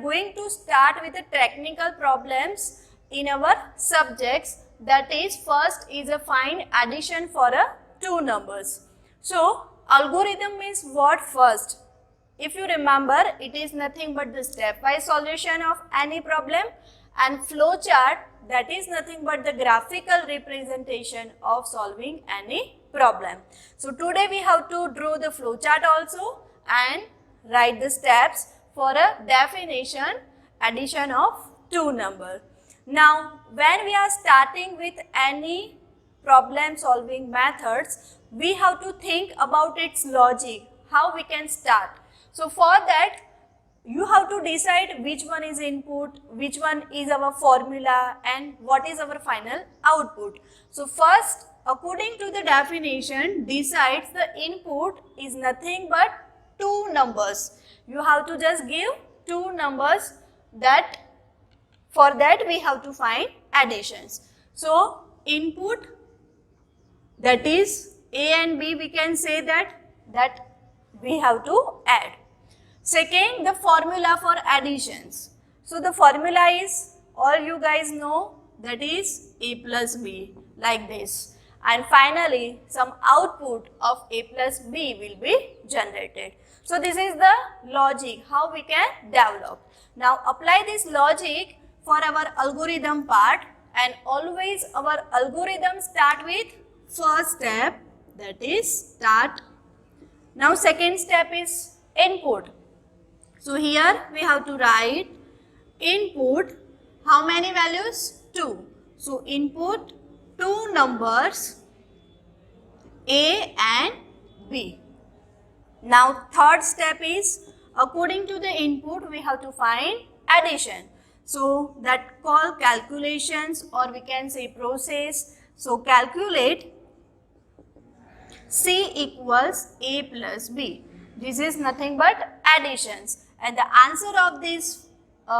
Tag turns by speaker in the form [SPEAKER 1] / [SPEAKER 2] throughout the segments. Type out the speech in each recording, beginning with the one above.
[SPEAKER 1] going to start with the technical problems in our subjects. That is, first is a find addition for two numbers. So algorithm means what first? If you remember, it is nothing but the stepwise solution of any problem, and flowchart, that is nothing but the graphical representation of solving any problem. So today we have to draw the flowchart also and write the steps for a definition addition of two numbers. Now when we are starting with any problem solving methods, we have to think about its logic, how we can start. So for that, you have to decide which one is input, which one is our formula, and what is our final output. So first, according to the definition, decides the input is nothing but two numbers. You have to just give two numbers. That for that we have to find additions. So input, that is A and B, we can say that we have to add. Second, the formula for additions. So the formula is, all you guys know, that is A plus B, like this. And finally, some output of A plus B will be generated. So this is the logic, how we can develop. Now apply this logic for our algorithm part, and always our algorithm start with first step, that is start. Now second step is input. So here we have to write input, how many values? 2. So input two numbers A and B. Now third step is, according to the input we have to find addition. So that call calculations, or we can say process. So calculate C equals A plus B. This is nothing but additions, and the answer of this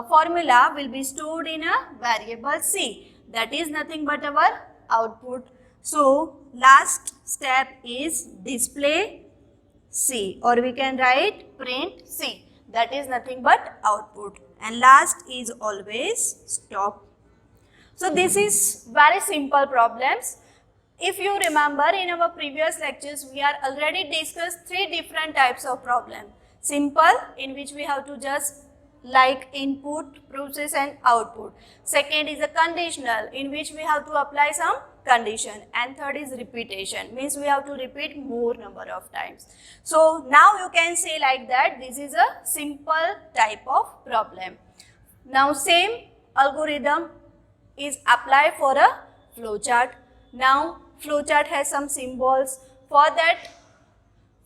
[SPEAKER 1] formula will be stored in a variable C. That is nothing but our output. So last step is display C, or we can write print C. That is nothing but output, and last is always stop. So this is very simple problems. If you remember, in our previous lectures, we are already discussed three different types of problem. Simple, in which we have to just like input, process and output. Second is a conditional, in which we have to apply some condition. And third is repetition, means we have to repeat more number of times. So now you can say like that, this is a simple type of problem. Now same algorithm is applied for a flowchart. Now flowchart has some symbols. For that,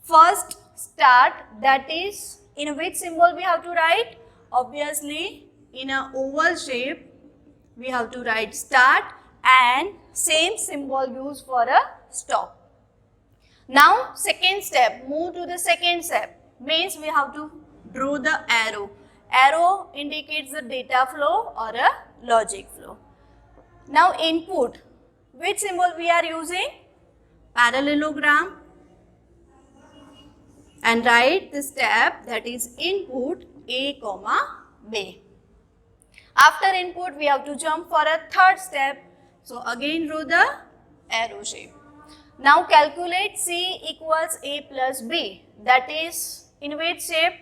[SPEAKER 1] first start, that is, in which symbol we have to write? Obviously in a oval shape we have to write start, and same symbol used for a stop. Now second step, move to the second step, means we have to draw the arrow. Arrow indicates the data flow or a logic flow. Now input, which symbol we are using? Parallelogram, and write the step, that is input A, B. After input we have to jump for a third step. So again draw the arrow shape. Now calculate C equals A plus B. That is in which shape?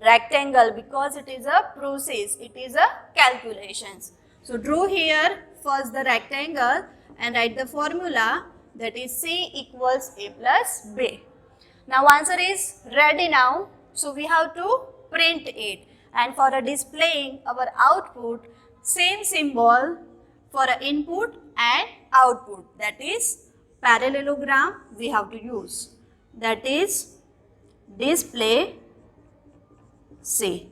[SPEAKER 1] Rectangle, because it is a process, it is a calculations. So draw here first the rectangle and write the formula, that is C equals A plus B. Now answer is ready now. So we have to print it, and for a displaying our output, same symbol for a input and output, that is parallelogram we have to use, that is display C.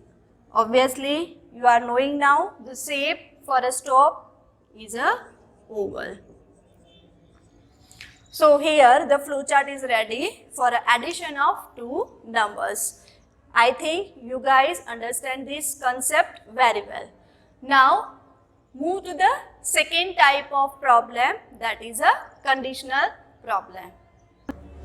[SPEAKER 1] Obviously you are knowing now the shape for a stop is a oval. So here the flowchart is ready for addition of two numbers. I think you guys understand this concept very well. Now move to the second type of problem, that is a conditional problem.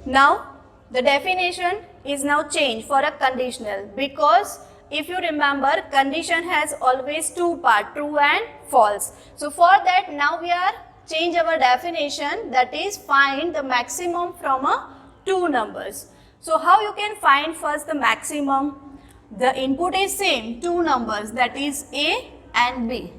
[SPEAKER 1] Now the definition is now changed for a conditional, because if you remember, condition has always two parts, true and false. So for that, now we are change our definition, that is find the maximum from two numbers. So how you can find first the maximum? The input is same, two numbers, that is A and B.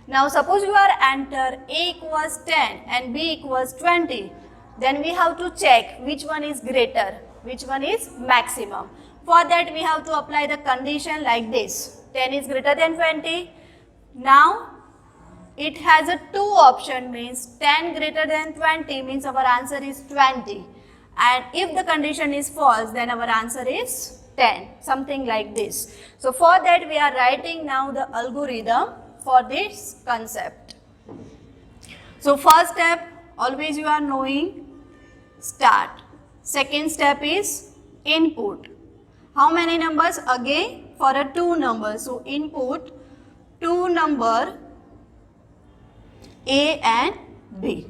[SPEAKER 1] Now suppose you are enter A equals 10 and B equals 20. Then we have to check which one is greater, which one is maximum. For that we have to apply the condition like this. 10 is greater than 20. Now it has a two option, means 10 greater than 20 means our answer is 20. And if the condition is false, then our answer is 10, something like this. So for that we are writing now the algorithm for this concept. So first step, always you are knowing, start. Second step is input. How many numbers? Again for a two numbers. So input two number A and B.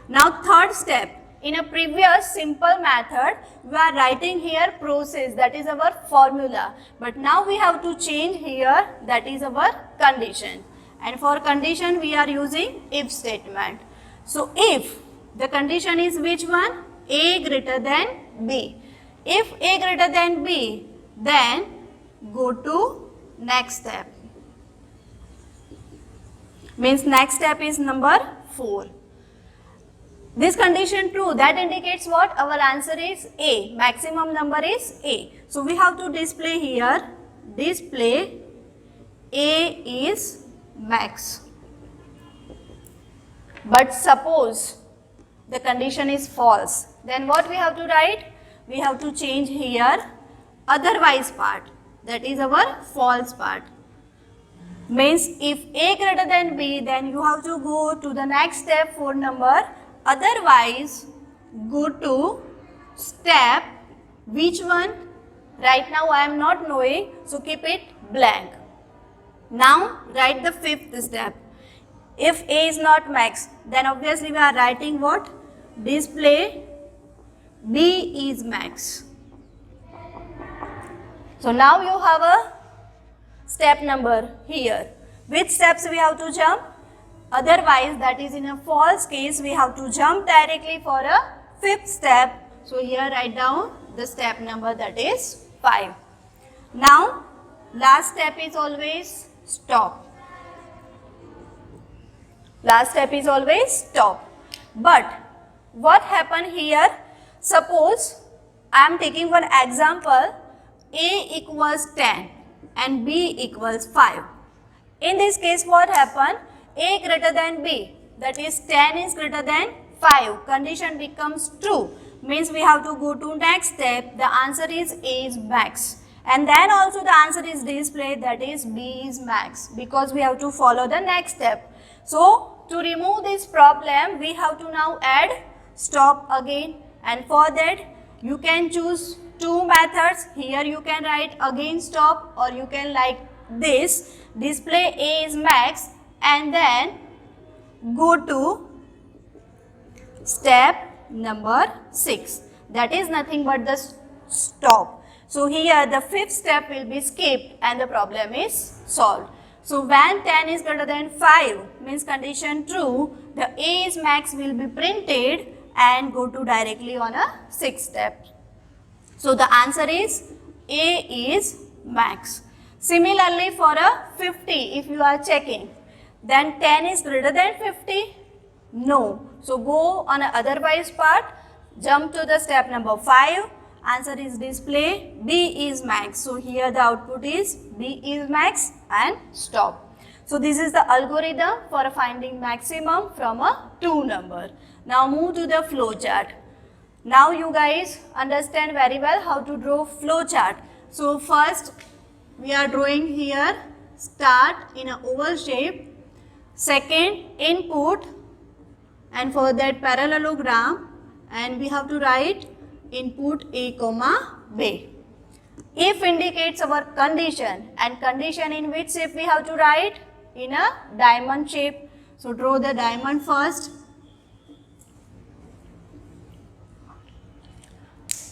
[SPEAKER 1] Now third step, in a previous simple method we are writing here process, that is our formula, but now we have to change here, that is our condition, and for condition we are using if statement. So if the condition is which one? A greater than B. If A greater than B, then go to next step. Means next step is number 4. This condition true, that indicates what? Our answer is A. Maximum number is A. So we have to display here, display A is max. But suppose the condition is false, then what we have to write? We have to change here otherwise part, that is our false part. Means if A greater than B, then you have to go to the next step, 4 number. Otherwise, go to step, which one? Right now I am not knowing, so keep it blank. Now write the fifth step. If A is not max, then obviously we are writing what? Display B is max. So now you have a step number here. Which steps we have to jump? Otherwise, that is in a false case, we have to jump directly for a fifth step. So here write down the step number, that is 5. Now last step is always stop. Last step is always stop. But what happened here? Suppose I am taking one example, A equals 10 and B equals 5. In this case what happened? A greater than B, that is 10 is greater than 5. Condition becomes true. Means we have to go to next step. The answer is A is max. And then also the answer is displayed, that is B is max, because we have to follow the next step. So to remove this problem, we have to now add stop again. And for that you can choose two methods. Here you can write again stop, or you can like this, display A is max and then go to step number 6. That is nothing but the stop. So here the fifth step will be skipped and the problem is solved. So when 10 is greater than 5 means condition true, the A is max will be printed and go to directly on a sixth step. So the answer is A is max. Similarly for a 50, if you are checking, then 10 is greater than 50? No. So go on a otherwise part, jump to the step number 5. Answer is display B is max. So here the output is B is max and stop. So this is the algorithm for finding maximum from a two number. Now move to the flow chart. Now you guys understand very well how to draw flow chart. So first we are drawing here start in an oval shape. Second input, and for that parallelogram, and we have to write input A comma B. If indicates our condition, and condition in which shape we have to write? In a diamond shape. So draw the diamond first.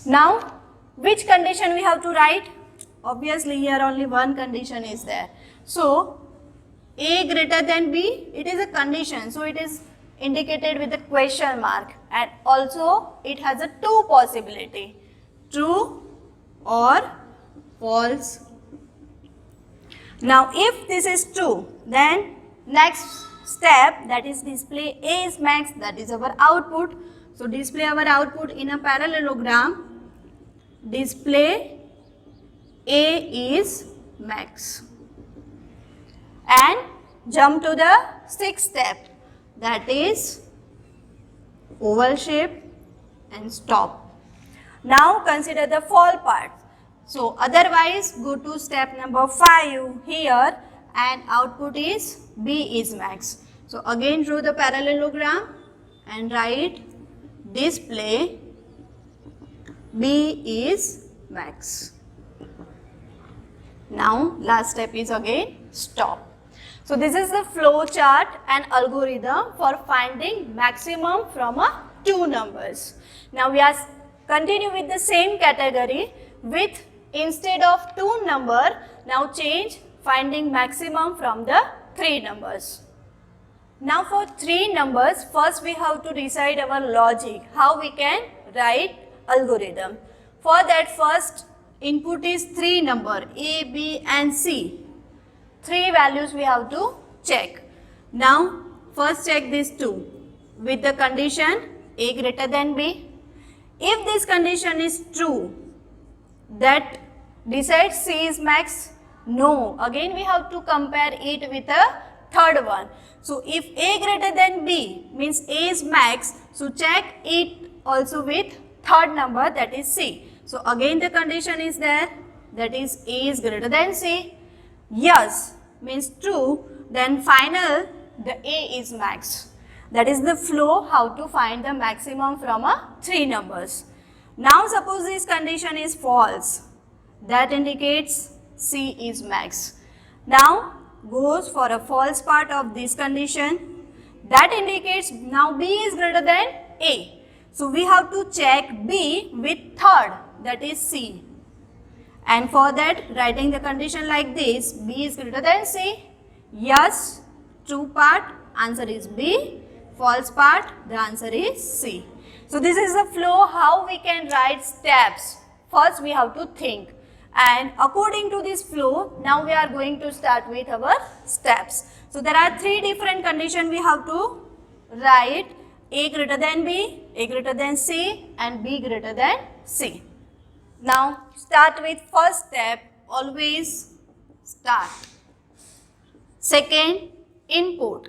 [SPEAKER 1] Now which condition we have to write? obviously here only one condition is there. So A greater than B, it is a condition, so it is indicated with a question mark, and also it has a two possibility, true or false. Now if this is true, then next step, that is display A is max, that is our output. So display our output in a parallelogram, display A is max, and jump to the sixth step, that is oval shape and stop. Now consider the fall part. So otherwise go to step number 5 here, and output is B is max. So again draw the parallelogram and write display B is max. Now last step is again stop. So this is the flow chart and algorithm for finding maximum from two numbers. Now we are continue with the same category with, instead of two number, now change finding maximum from the three numbers. Now for three numbers, first we have to decide our logic, how we can write algorithm. For that, first input is three number A, B and C. Three values we have to check. Now first check these two with the condition A greater than B. If this condition is true, that decides C is max. No, again we have to compare it with a third one. So if A greater than B means A is max, so check it also with third number, that is C. So again the condition is there, that is A is greater than C. Yes means true, then final the A is max. That is the flow how to find the maximum from three numbers. Now suppose this condition is false, that indicates C is max. Now goes for a false part of this condition, that indicates now B is greater than A. So we have to check B with third, that is C. And for that, writing the condition like this, B is greater than C. Yes, true part, answer is B. False part, the answer is C. So this is the flow how we can write steps. First we have to think, and according to this flow, now we are going to start with our steps. So there are three different conditions we have to write: A greater than B, A greater than C and B greater than C. Now start with first step, always start. Second, input.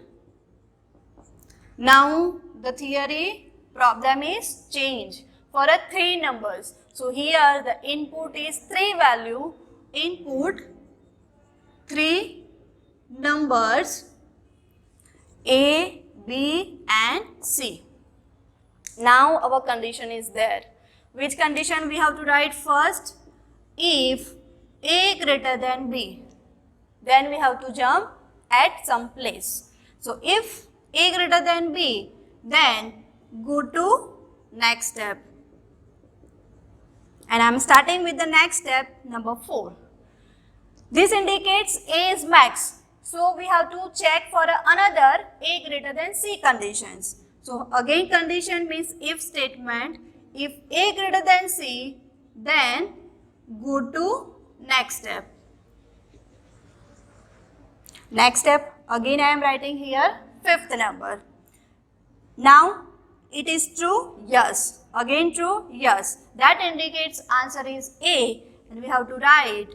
[SPEAKER 1] Now the theory problem is change for a three numbers. So here the input is three value, input three numbers A, B and C. Now our condition is there. Which condition we have to write first? If A greater than B, then we have to jump at some place. So if A greater than B, then go to next step. And I am starting with the next step, number 4. This indicates A is max. So we have to check for another A greater than C conditions. So again condition means if statement. If A greater than C, then go to next step. Next step, again I am writing here fifth number. Now it is true, yes. Again true, yes. That indicates answer is A, and we have to write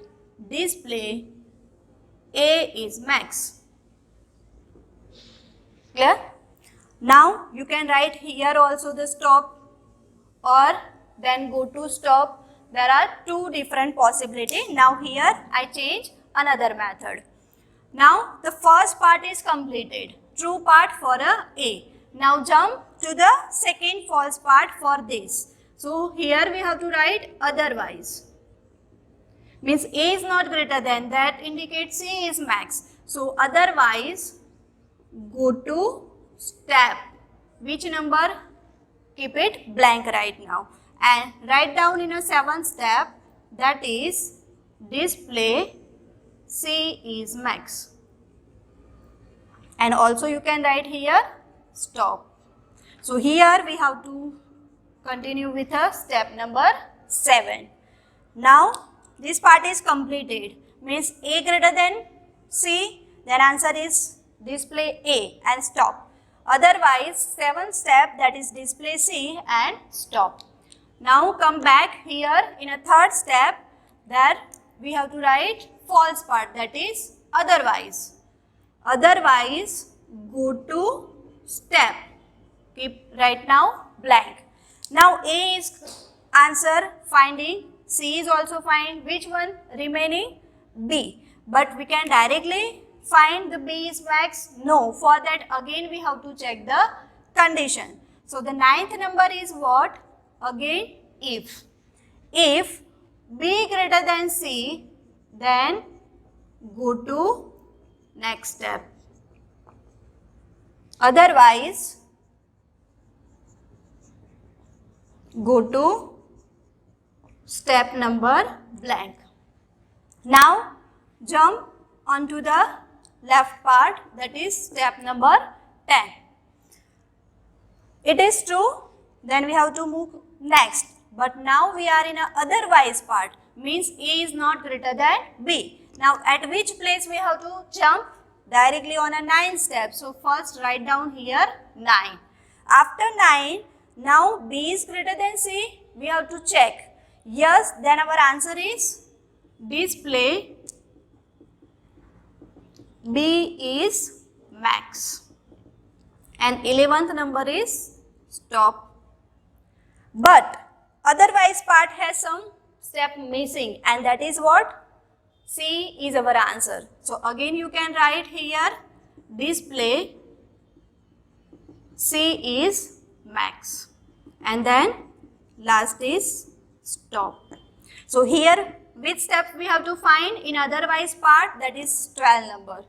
[SPEAKER 1] display A is max. Clear? Now you can write here also the stop, or then go to stop. There are two different possibilities. Now here I change another method. Now the first part is completed, true part for A. Now jump to the second false part for this. So here we have to write otherwise. Means A is not greater than, that indicates C is max. So otherwise go to step. Which number? Keep it blank right now and write down in a 7th step, that is display C is max. And also you can write here stop. So here we have to continue with step number 7. Now this part is completed. Means A greater than C, then answer is display A and stop. Otherwise 7th step, that is display C and stop. Now come back here in a 3rd step, that we have to write false part, that is otherwise. Otherwise go to step. Keep right now blank. Now A is answer finding, C is also find. Which one remaining? B. But we can directly find the B is max? No. For that again we have to check the condition. So the 9th number is what? Again if. If B greater than C, then go to next step. Otherwise go to step number blank. Now jump onto the left part, that is step number 10. It is true, then we have to move next. But now we are in a otherwise part, means A is not greater than B. Now at which place we have to jump? Directly on a 9th step. So first write down here 9. After 9, now B is greater than C, we have to check. Yes, then our answer is display B is max. And 11th number is stop. But otherwise part has some step missing, and that is what? C is our answer. So again you can write here display C is max. And then last is stop. So here which step we have to find in otherwise part? That is 12 number.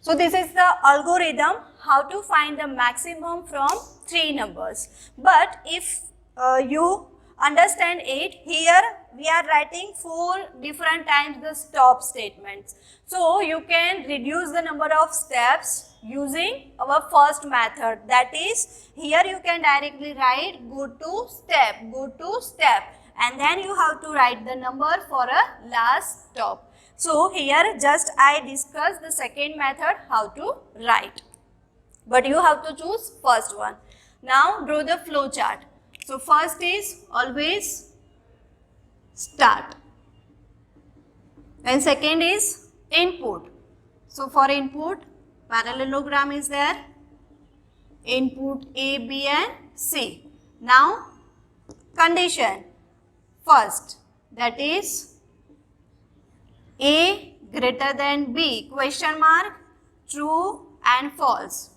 [SPEAKER 1] So this is the algorithm how to find the maximum from 3 numbers. But if you understand it, here we are writing 4 different times the stop statements. So you can reduce the number of steps using our first method. That is, here you can directly write go to step, and then you have to write the number for a last stop. So here just I discussed the second method how to write, but you have to choose first one. Now draw the flow chart. So first is always start, and second is input. So for input, parallelogram is there, input A, B and C. Now condition first, that is A greater than B, question mark, true and false.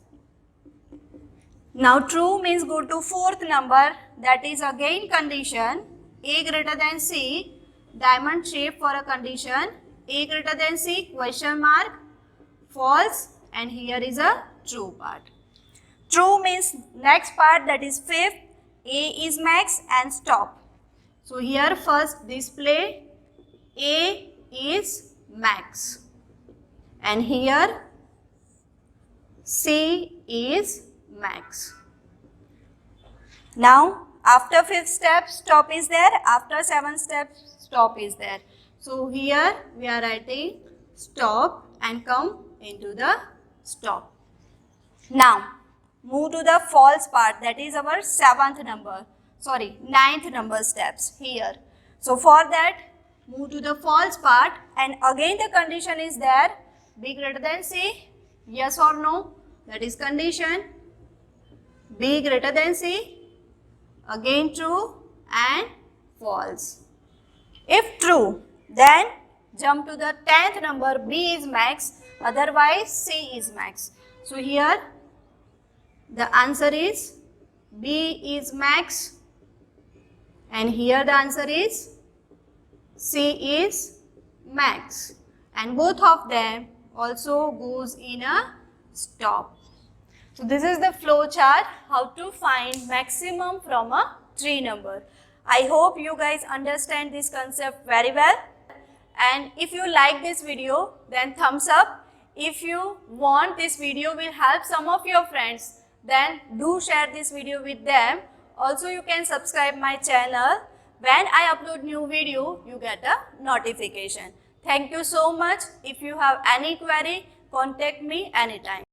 [SPEAKER 1] Now true means go to 4th number, that is again condition, A greater than C, diamond shape for a condition, A greater than C, question mark, false, and here is a true part. True means next part, that is 5th, A is max and stop. So here first display A is max, and here C is max. Now after 5th step stop is there, after 7th step stop is there. So here we are writing stop and come into the stop. Now move to the false part, that is our 9th number steps here. So for that move to the false part, and again the condition is there, B greater than C, yes or no, that is condition. B greater than C, again true and false. If true, then jump to the 10th number, B is max, otherwise C is max. So here the answer is B is max, and here the answer is C is max, and both of them also goes in a stop. So this is the flow chart how to find maximum from a 3 number. I hope you guys understand this concept very well. And if you like this video, then thumbs up. If you want this video will help some of your friends, then do share this video with them. Also, you can subscribe my channel. When I upload new video, you get a notification. Thank you so much. If you have any query, contact me anytime.